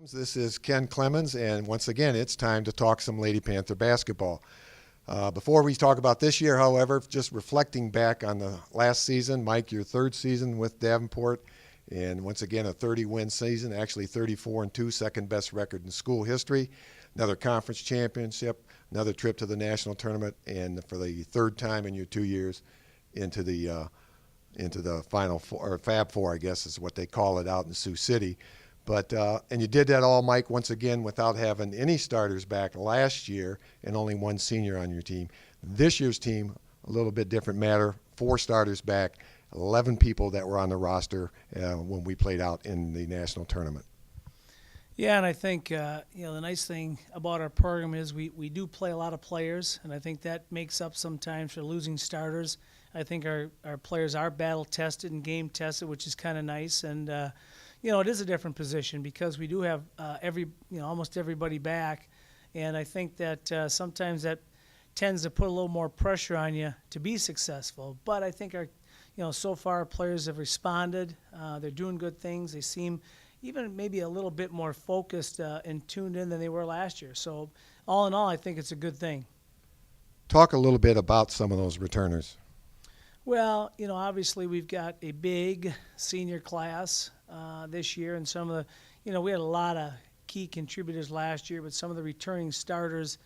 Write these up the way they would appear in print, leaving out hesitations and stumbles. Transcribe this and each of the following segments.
This is Ken Clemens, and once again, it's time to talk some Lady Panther basketball. Before we talk about this year, however, just reflecting back on the last season, Mike, your third season with Davenport, and once again, a 30-win season, actually 34-2, second best record in school history. Another conference championship, another trip to the national tournament, and for the third time in your 2 years into the Final Four, or Fab Four, I guess is what they call it out in Sioux City. But and you did that all, Mike, once again without having any starters back last year and only one senior on your team. This year's team, a little bit different matter. 4 starters back, 11 people that were on the roster when we played out in the national tournament. Yeah, and I think the nice thing about our program is we do play a lot of players, and I think that makes up sometimes for losing starters. I think our players are battle tested and game tested, which is kind of nice, and it is a different position because we do have almost everybody back, and I think that sometimes that tends to put a little more pressure on you to be successful. But I think so far our players have responded. They're doing good things. They seem even maybe a little bit more focused and tuned in than they were last year. So all in all, I think it's a good thing. Talk a little bit about some of those returners. Well, obviously we've got a big senior class this year, and some of the, we had a lot of key contributors last year, but some of the returning starters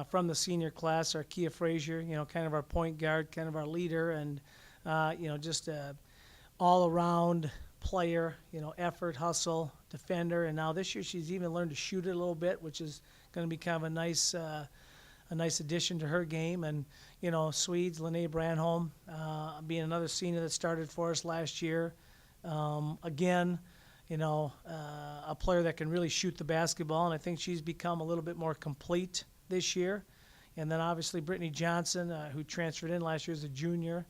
from the senior class are Kia Frazier, kind of our point guard, kind of our leader, and, just a all-around player, effort, hustle, defender, and now this year she's even learned to shoot it a little bit, which is going to be kind of a nice addition to her game. And Swedes, Lene Branholm, being another senior that started for us last year. Again, a player that can really shoot the basketball, and I think she's become a little bit more complete this year. And then obviously Brittany Johnson, who transferred in last year as a junior,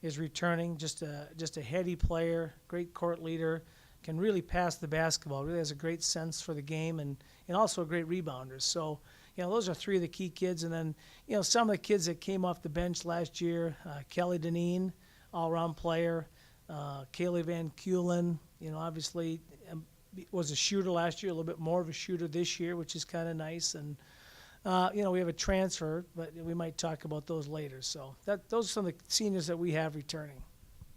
is returning. Just a heady player, great court leader, can really pass the basketball. Really has a great sense for the game, and also a great rebounder. So, those are 3 of the key kids. And then, some of the kids that came off the bench last year, Kelly Deneen, all-around player, Kaylee Van Keulen, obviously was a shooter last year, a little bit more of a shooter this year, which is kind of nice. And, we have a transfer, but we might talk about those later. So those are some of the seniors that we have returning.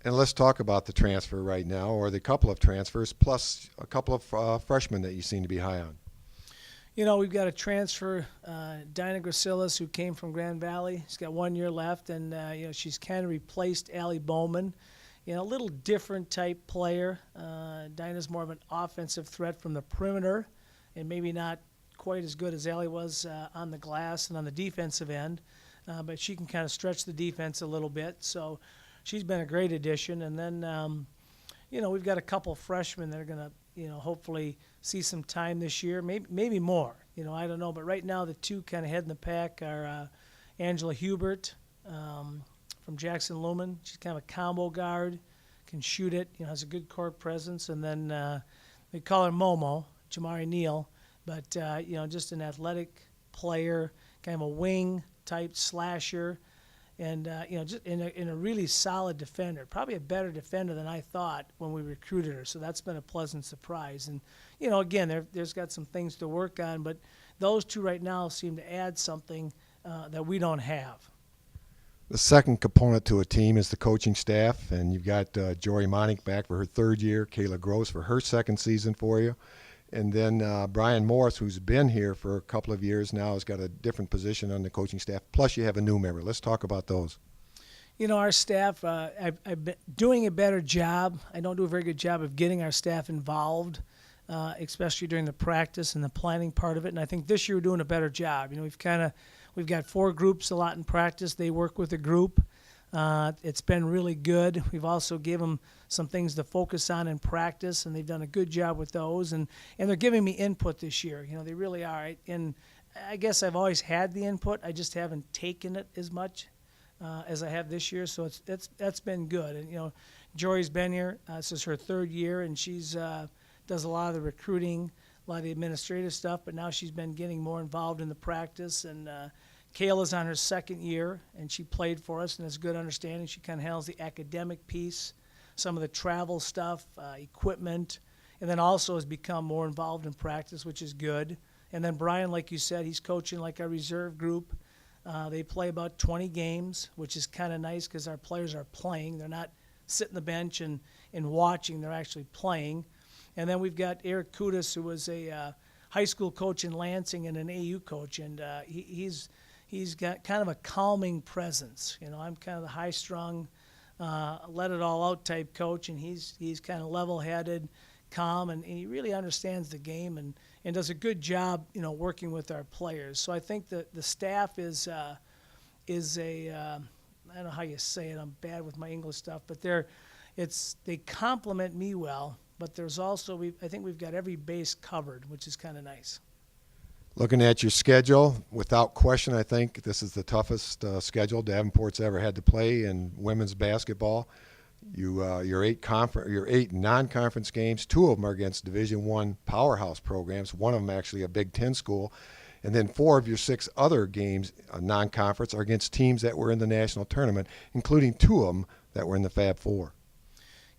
And let's talk about the transfer right now, or the couple of transfers, plus a couple of freshmen that you seem to be high on. We've got a transfer, Dinah Grasilis, who came from Grand Valley. She's got 1 year left, and she's kind of replaced Allie Bowman. A little different type player. Dinah's more of an offensive threat from the perimeter, and maybe not quite as good as Allie was on the glass and on the defensive end, but she can kind of stretch the defense a little bit. So she's been a great addition. And then, we've got a couple freshmen that are going to, hopefully see some time this year, maybe more. I don't know. But right now, the 2 kind of head in the pack are Angela Hubert from Jackson Lumen. She's kind of a combo guard, can shoot it, has a good court presence. And then we call her Momo, Jamari Neal. But, just an athletic player, kind of a wing-type slasher, and, just in a really solid defender, probably a better defender than I thought when we recruited her. So that's been a pleasant surprise. And, again, there's got some things to work on, but those 2 right now seem to add something that we don't have. The second component to a team is the coaching staff, and you've got Jory Monick back for her 3rd year, Kayla Gross for her 2nd season for you. And then Brian Morris, who's been here for a couple of years now, has got a different position on the coaching staff. Plus, you have a new member. Let's talk about those. Our staff, I've been doing a better job. I don't do a very good job of getting our staff involved, especially during the practice and the planning part of it. And I think this year we're doing a better job. We've got 4 groups a lot in practice. They work with a group. It's been really good. We've also given them some things to focus on in practice, and they've done a good job with those. And they're giving me input this year. They really are. And I guess I've always had the input. I just haven't taken it as much as I have this year. So that's been good. And Jory's been here. This is her 3rd year, and she's does a lot of the recruiting, a lot of the administrative stuff. But now she's been getting more involved in the practice. And Kayla's on her 2nd year, and she played for us, and has good understanding. She kind of handles the academic piece, some of the travel stuff, equipment, and then also has become more involved in practice, which is good. And then Brian, like you said, he's coaching like our reserve group. They play about 20 games, which is kind of nice because our players are playing. They're not sitting the bench and watching. They're actually playing. And then we've got Eric Kudus, who was a high school coach in Lansing and an AU coach, and he's got kind of a calming presence. You know, I'm kind of the high-strung, let it all out type coach, and he's kind of level-headed, calm, and he really understands the game and does a good job, you know, working with our players. So I think that the staff is a I don't know how you say it. I'm bad with my English stuff, but they complement me well. But there's also I think we've got every base covered, which is kind of nice. Looking at your schedule, without question, I think this is the toughest schedule Davenport's ever had to play in women's basketball. Your eight non-conference games, 2 of them are against Division I powerhouse programs. One of them actually a Big Ten school, and then 4 of your 6 other games, non-conference, are against teams that were in the national tournament, including 2 of them that were in the Fab Four.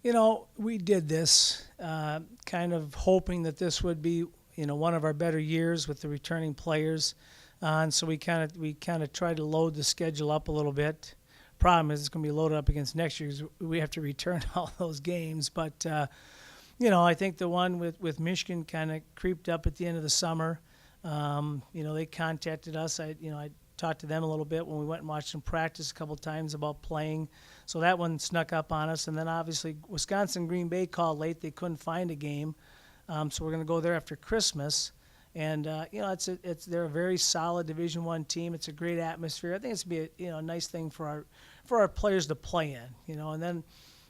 You know, we did this kind of hoping that this would be, you know, one of our better years with the returning players, and so we kind of tried to load the schedule up a little bit. Problem is, it's going to be loaded up against next year because we have to return all those games. But you know, I think the one with Michigan kind of creeped up at the end of the summer. You know, they contacted us. I talked to them a little bit when we went and watched them practice a couple times about playing. So that one snuck up on us. And then obviously Wisconsin Green Bay called late. They couldn't find a game. So we're going to go there after Christmas. And, you know, they're a very solid Division I team. It's a great atmosphere. I think it's going to be a nice thing for our players to play in, you know. And then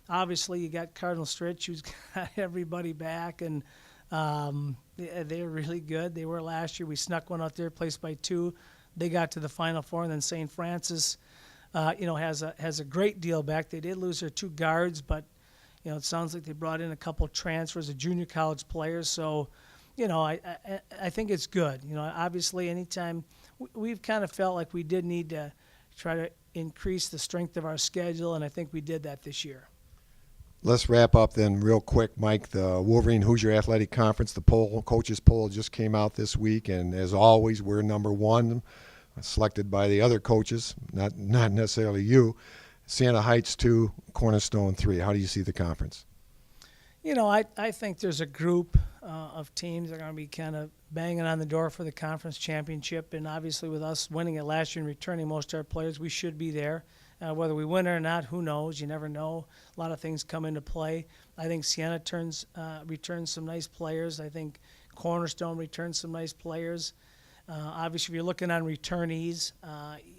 obviously you got Cardinal Stritch, who's got everybody back. And they're really good. They were last year. We snuck one out there, placed by 2. They got to the Final Four, and then St. Francis, you know, has a great deal back. They did lose their 2 guards, but you know, it sounds like they brought in a couple transfers of junior college players. So, you know, I think it's good. You know, obviously, anytime we've kind of felt like we did need to try to increase the strength of our schedule, and I think we did that this year. Let's wrap up then real quick, Mike. The Wolverine Hoosier Athletic Conference, the coaches poll just came out this week, and as always, we're number 1, selected by the other coaches, not necessarily you. Siena Heights 2, Cornerstone 3. How do you see the conference? You know, I think there's a group of teams that are going to be kind of banging on the door for the conference championship, and obviously with us winning it last year and returning most of our players, we should be there. Whether we win or not, who knows? You never know. A lot of things come into play. I think Siena returns some nice players. I think Cornerstone returns some nice players. Obviously, if you're looking on returnees,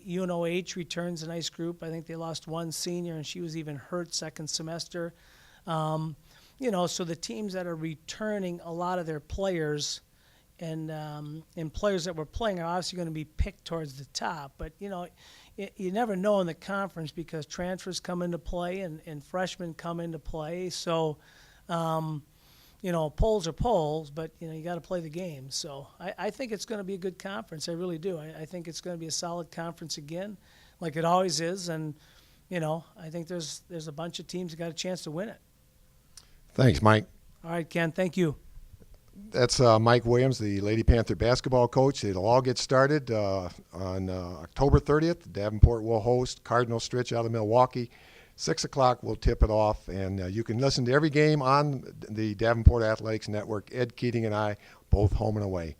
UNOH returns a nice group. I think they lost 1 senior, and she was even hurt second semester. You know, so the teams that are returning a lot of their players and players that were playing are obviously going to be picked towards the top. But, you know, you never know in the conference because transfers come into play and freshmen come into play. So, you know, polls are polls, but, you know, you got to play the game. So I think it's going to be a good conference. I really do. I think it's going to be a solid conference again, like it always is. And, you know, I think there's a bunch of teams that got a chance to win it. Thanks, Mike. All right, Ken, thank you. That's Mike Williams, the Lady Panther basketball coach. It'll all get started on October 30th. Davenport will host Cardinal Stritch out of Milwaukee. 6 o'clock, we'll tip it off, and you can listen to every game on the Davenport Athletics Network. Ed Keating and I, both home and away.